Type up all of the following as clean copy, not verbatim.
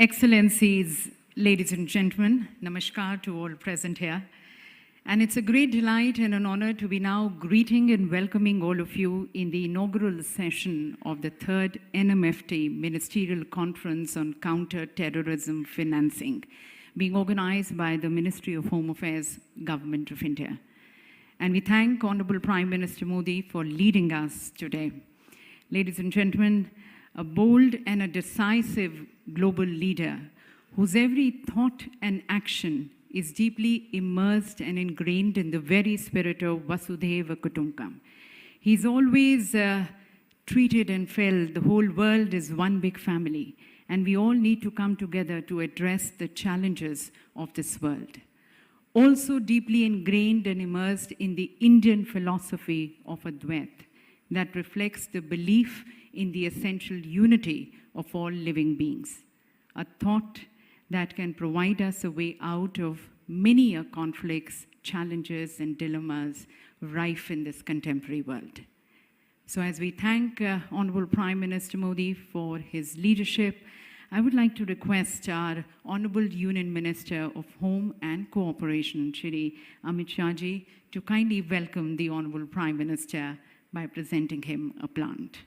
Excellencies, ladies and gentlemen, namaskar to all present here. And it's a great delight and an honor to be now greeting and welcoming all of you in the inaugural session of the third NMFT Ministerial Conference on Counter-Terrorism Financing, being organized by the Ministry of Home Affairs, Government of India. And we thank Honorable Prime Minister Modi for leading us today. Ladies and gentlemen, a bold and a decisive global leader whose every thought and action is deeply immersed and ingrained in the very spirit of Vasudhaiva Kutumbakam. He's always treated and felt the whole world is one big family, and we all need to come together to address the challenges of this world. Also deeply ingrained and immersed in the Indian philosophy of Advait that reflects the belief in the essential unity of all living beings, a thought that can provide us a way out of many conflicts, challenges, and dilemmas rife in this contemporary world. So as we thank Honorable Prime Minister Modi for his leadership, I would like to request our Honorable Union Minister of Home and Cooperation, Shri Amit Shah ji, to kindly welcome the Honorable Prime Minister by presenting him a plant.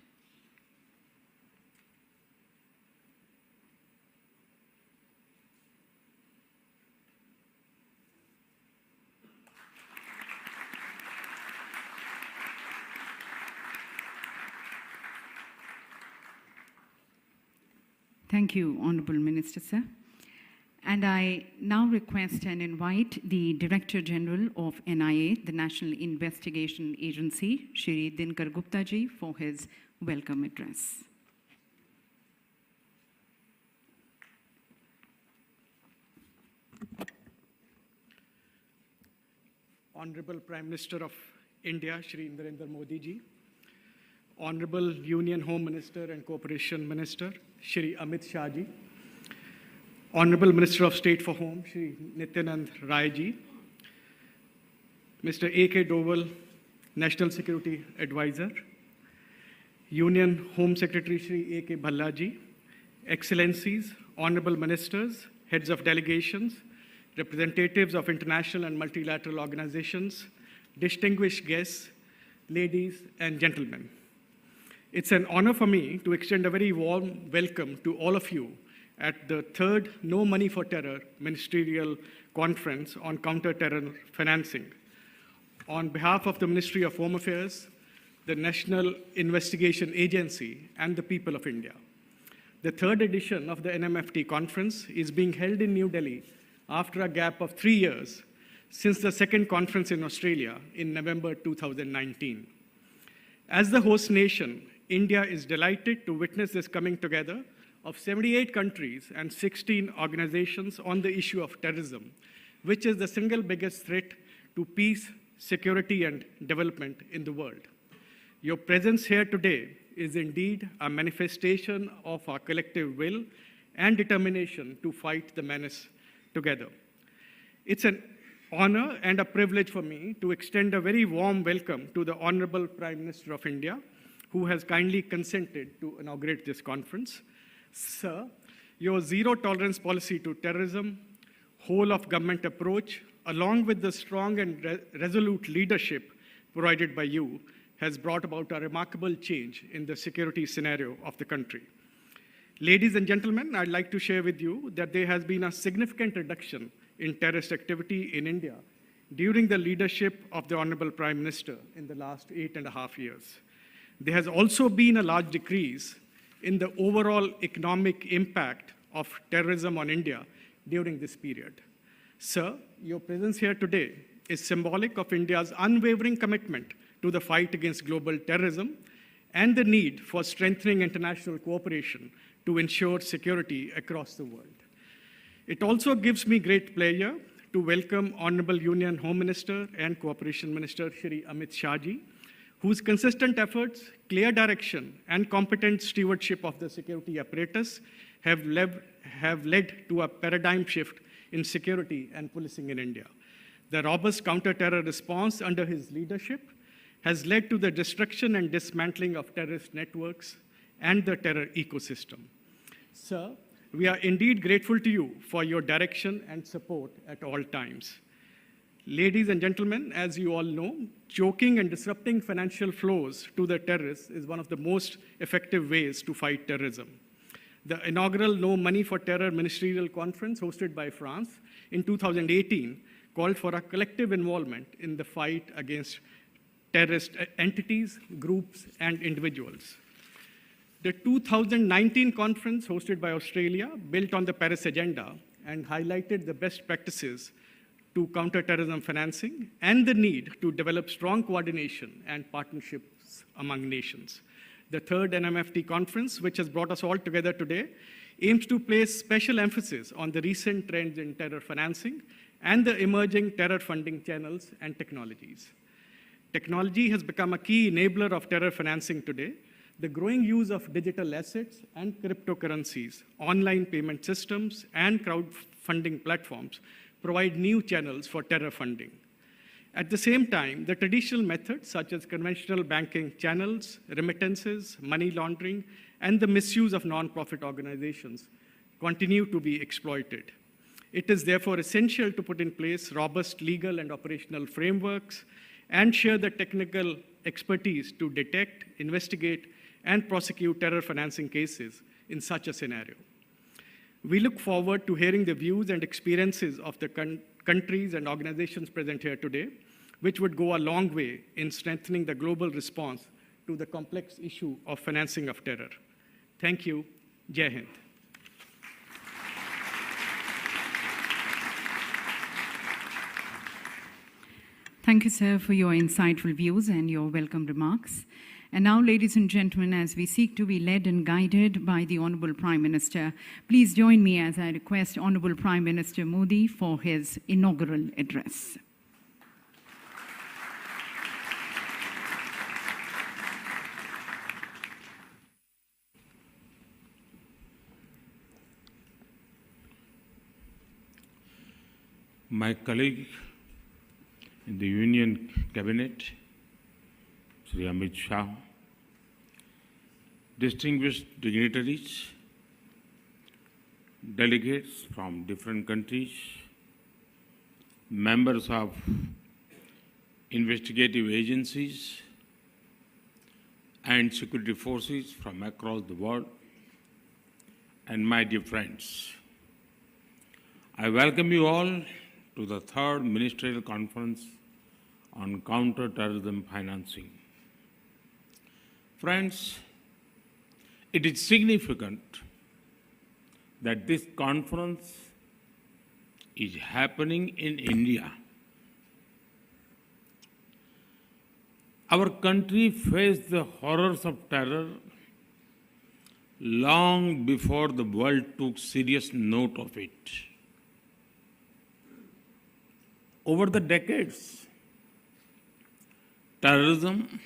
Thank you, Honorable Minister, sir. And I now request and invite the Director General of NIA, the National Investigation Agency, Shri Dinkar Gupta ji, for his welcome address. Honorable Prime Minister of India, Shri Narendra Modi ji, Honorable Union Home Minister and Cooperation Minister, Shri Amit Shah ji, Honorable Minister of State for Home, Shri Nityanand Rai ji, Mr. A.K. Doval, National Security Advisor, Union Home Secretary Shri A.K. Bhalla ji, Excellencies, Honorable Ministers, Heads of Delegations, representatives of international and multilateral organizations, distinguished guests, ladies and gentlemen. It's an honor for me to extend a very warm welcome to all of you at the third No Money for Terror Ministerial Conference on Counter-Terror Financing. On behalf of the Ministry of Home Affairs, the National Investigation Agency, and the people of India, the third edition of the NMFT conference is being held in New Delhi after a gap of 3 years since the second conference in Australia in November 2019. As the host nation, India is delighted to witness this coming together of 78 countries and 16 organizations on the issue of terrorism, which is the single biggest threat to peace, security, and development in the world. Your presence here today is indeed a manifestation of our collective will and determination to fight the menace together. It's an honor and a privilege for me to extend a very warm welcome to the Honorable Prime Minister of India, who has kindly consented to inaugurate this conference. Sir, your zero tolerance policy to terrorism, whole of government approach, along with the strong and resolute leadership provided by you, has brought about a remarkable change in the security scenario of the country. Ladies and gentlemen, I'd like to share with you that there has been a significant reduction in terrorist activity in India during the leadership of the Honorable Prime Minister in the last 8.5 years. There has also been a large decrease in the overall economic impact of terrorism on India during this period. Sir, your presence here today is symbolic of India's unwavering commitment to the fight against global terrorism and the need for strengthening international cooperation to ensure security across the world. It also gives me great pleasure to welcome Honorable Union Home Minister and Cooperation Minister Shri Amit Shah ji, whose consistent efforts, clear direction, and competent stewardship of the security apparatus have led to a paradigm shift in security and policing in India. The robust counter-terror response under his leadership has led to the destruction and dismantling of terrorist networks and the terror ecosystem. Sir, We are indeed grateful to you for your direction and support at all times. Ladies and gentlemen, as you all know, choking and disrupting financial flows to the terrorists is one of the most effective ways to fight terrorism. The inaugural No Money for Terror Ministerial Conference hosted by France in 2018 called for a collective involvement in the fight against terrorist entities, groups, and individuals. The 2019 conference hosted by Australia built on the Paris Agenda and highlighted the best practices to counter terrorism financing and the need to develop strong coordination and partnerships among nations. The third NMFT conference, which has brought us all together today, aims to place special emphasis on the recent trends in terror financing and the emerging terror funding channels and technologies. Technology has become a key enabler of terror financing today. The growing use of digital assets and cryptocurrencies, online payment systems, and crowdfunding platforms provide new channels for terror funding. At the same time, the traditional methods such as conventional banking channels, remittances, money laundering, and the misuse of nonprofit organizations continue to be exploited. It is therefore essential to put in place robust legal and operational frameworks and share the technical expertise to detect, investigate, and prosecute terror financing cases in such a scenario. We look forward to hearing the views and experiences of the countries and organizations present here today, which would go a long way in strengthening the global response to the complex issue of financing of terror. Thank you. Jai Hind. Thank you, sir, for your insightful views and your welcome remarks. And now, ladies and gentlemen, as we seek to be led and guided by the Honorable Prime Minister, please join me as I request Honorable Prime Minister Modi for his inaugural address. My colleague in the Union Cabinet, Shri Amit Shah, distinguished dignitaries, delegates from different countries, members of investigative agencies and security forces from across the world, and my dear friends, I welcome you all to the third Ministerial Conference on Counter-Terrorism Financing. Friends, it is significant that this conference is happening in India. Our country faced the horrors of terror long before the world took serious note of it. Over the decades, terrorism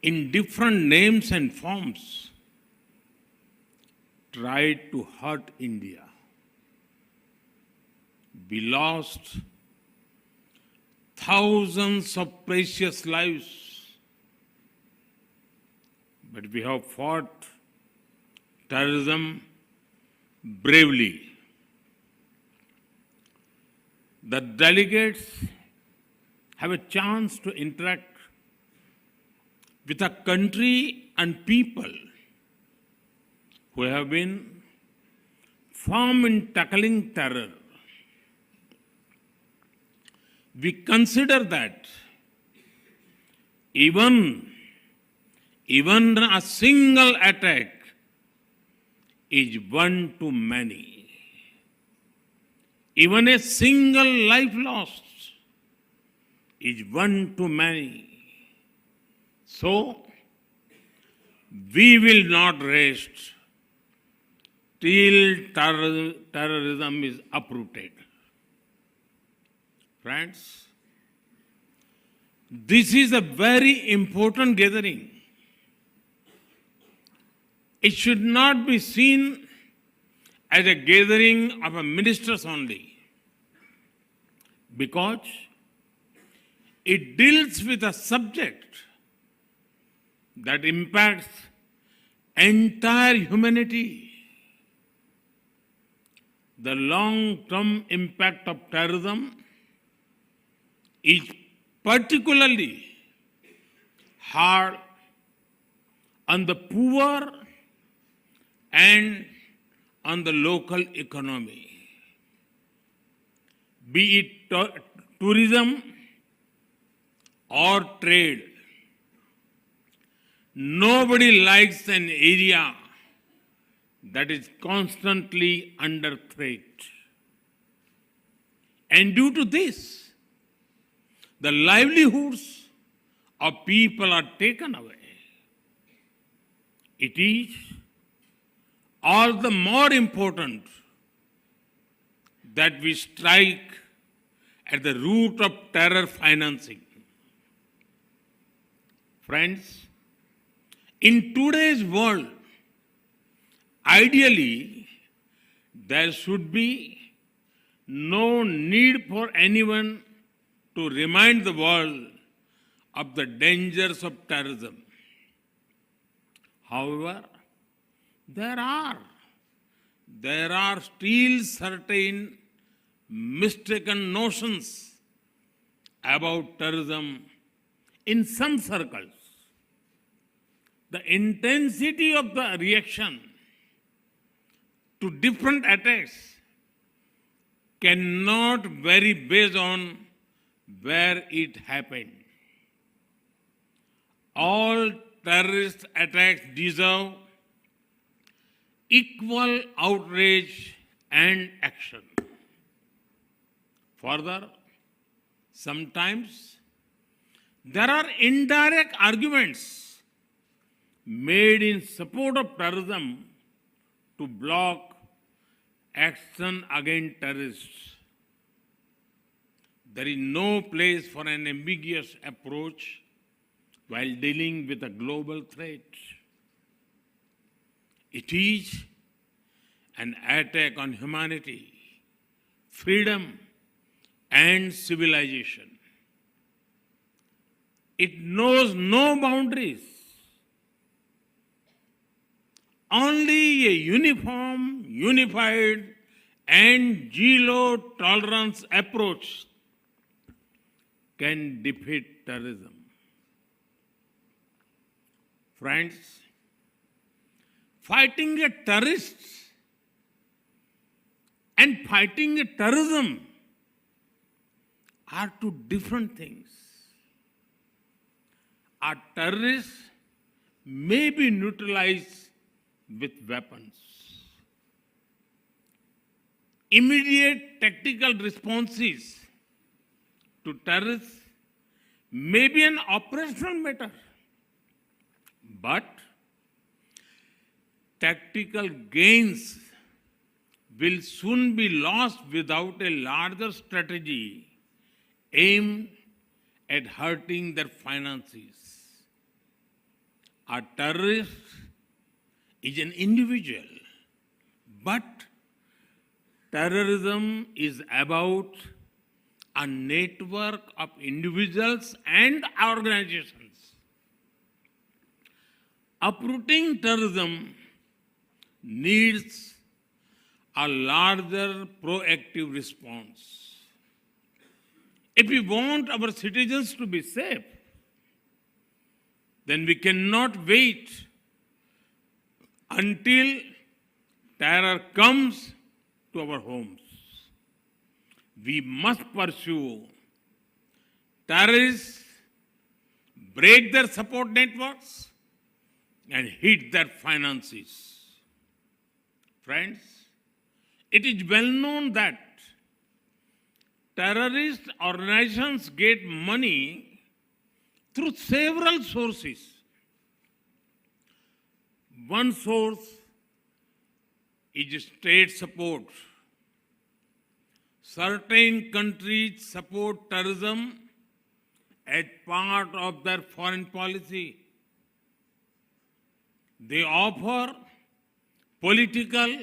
in different names and forms tried to hurt India. We lost thousands of precious lives, but we have fought terrorism bravely. The delegates have a chance to interact with a country and people who have been firm in tackling terror. We consider that even a single attack is one too many. Even a single life lost is one too many. So, we will not rest till terrorism is uprooted. Friends, this is a very important gathering. It should not be seen as a gathering of ministers only, because it deals with a subject that impacts entire humanity. the long-term impact of terrorism is particularly hard on the poor and on the local economy. Be it tourism or trade. Nobody likes an area that is constantly under threat. And due to this, the livelihoods of people are taken away. It is all the more important that we strike at the root of terror financing. Friends, in today's world, ideally, there should be no need for anyone to remind the world of the dangers of terrorism. However, there are still certain mistaken notions about terrorism in some circles. The intensity of the reaction to different attacks cannot vary based on where it happened. All terrorist attacks deserve equal outrage and action. Further, sometimes there are indirect arguments made in support of terrorism to block action against terrorists. There is no place for an ambiguous approach while dealing with a global threat. It is an attack on humanity, freedom, and civilization. It knows no boundaries. Only a uniform, unified, and zero-tolerance approach can defeat terrorism. Friends, fighting a terrorist and fighting a terrorism are two different things. A terrorist may be neutralized with weapons. Immediate tactical responses to terrorists may be an operational matter, but tactical gains will soon be lost without a larger strategy aimed at hurting their finances. A terrorist is an individual, but terrorism is about a network of individuals and organizations. Uprooting terrorism needs a larger proactive response. If we want our citizens to be safe, then we cannot wait until terror comes to our homes. We must pursue terrorists, break their support networks, and hit their finances. Friends, it is well known that terrorist organizations get money through several sources. One source is state support. Certain countries support terrorism as part of their foreign policy. They offer political,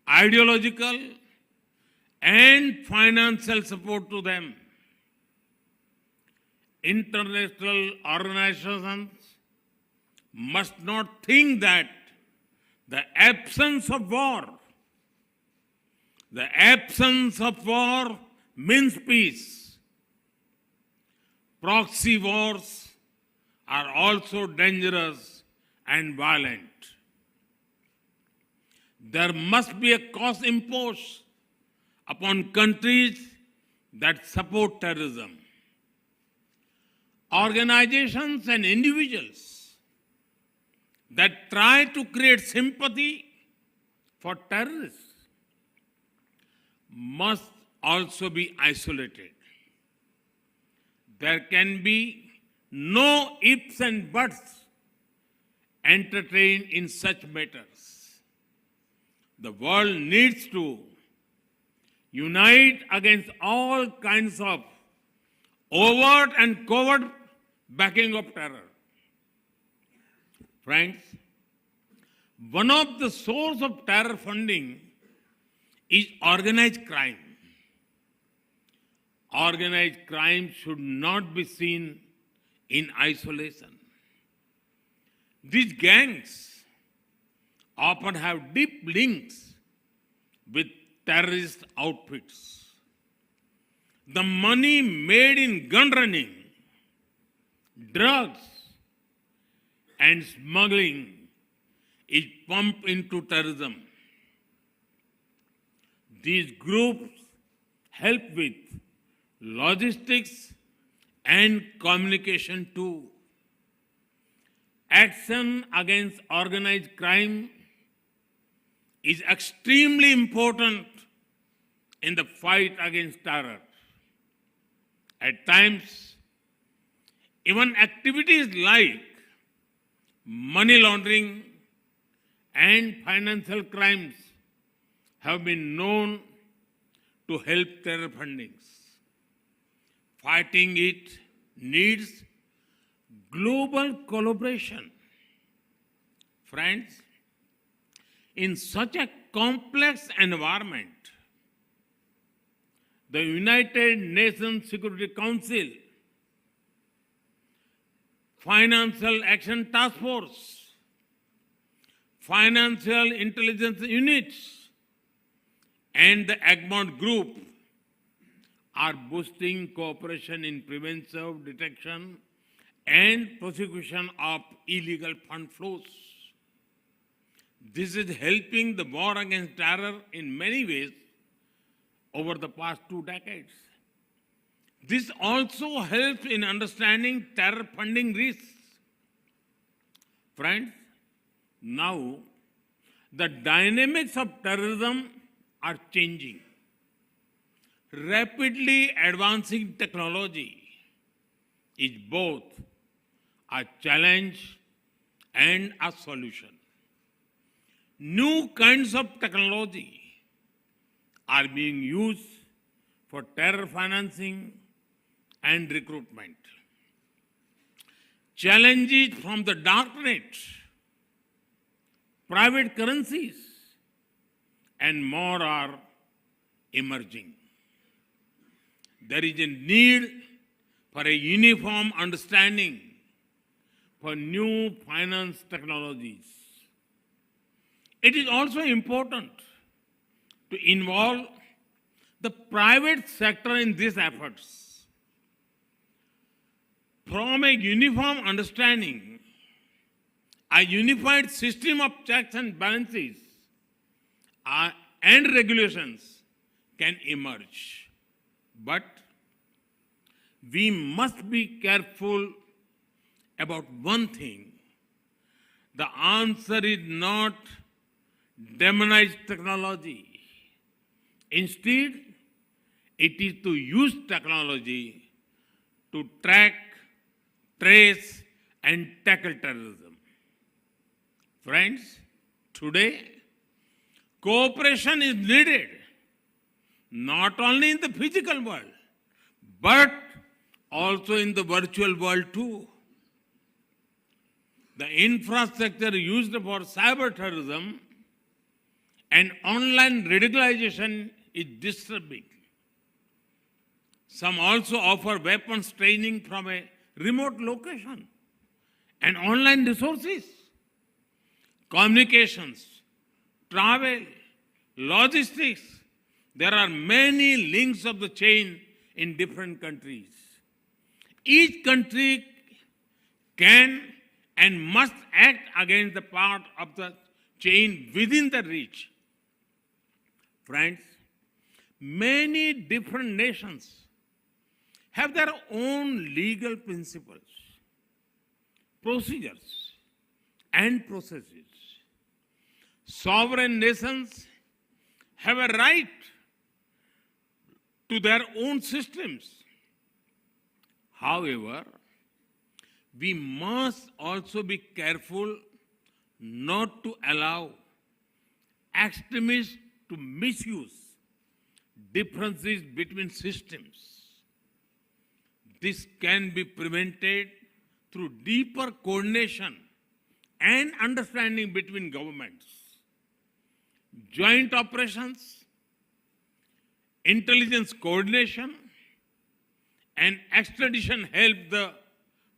ideological, and financial support to them. International organizations must not think that the absence of war The absence of war means peace. Proxy wars are also dangerous and violent. There must be a cost imposed upon countries that support terrorism. Organizations and individuals that try to create sympathy for terrorists must also be isolated. There can be no ifs and buts entertained in such matters. The world needs to unite against all kinds of overt and covert backing of terror. Friends, one of the sources of terror funding is organized crime. Organized crime should not be seen in isolation. These gangs often have deep links with terrorist outfits. The money made in gun running, drugs, and smuggling is pumped into terrorism. These groups help with logistics and communication too. Action against organized crime is extremely important in the fight against terror. At times, even activities like money laundering and financial crimes have been known to help terror fundings. Fighting it needs global collaboration. Friends, in such a complex environment, the United Nations Security Council, Financial Action Task Force, Financial Intelligence Units, and the Egmont Group are boosting cooperation in preventive detection and prosecution of illegal fund flows. This is helping the war against terror in many ways over the past 2 decades. This also helps in understanding terror funding risks. Friends, now the dynamics of terrorism are changing. Rapidly advancing technology is both a challenge and a solution. New kinds of technology are being used for terror financing and recruitment. Challenges from the darknet, private currencies, and more are emerging. There is a need for a uniform understanding for new finance technologies. It is also important to involve the private sector in these efforts. From a uniform understanding, a unified system of checks and balances and regulations can emerge. But we must be careful about one thing. The answer is not demonize technology. Instead, it is to use technology to track, trace, and tackle terrorism. Friends, today, cooperation is needed, not only in the physical world, but also in the virtual world too. The infrastructure used for cyber terrorism and online radicalization is disturbing. Some also offer weapons training from a remote location and online resources, communications, travel, logistics, there are many links of the chain in different countries. Each country can and must act against the part of the chain within the reach. Friends, many different nations have their own legal principles, procedures, and processes. Sovereign nations have a right to their own systems. However, we must also be careful not to allow extremists to misuse differences between systems. This can be prevented through deeper coordination and understanding between governments. Joint operations, intelligence coordination, and extradition help the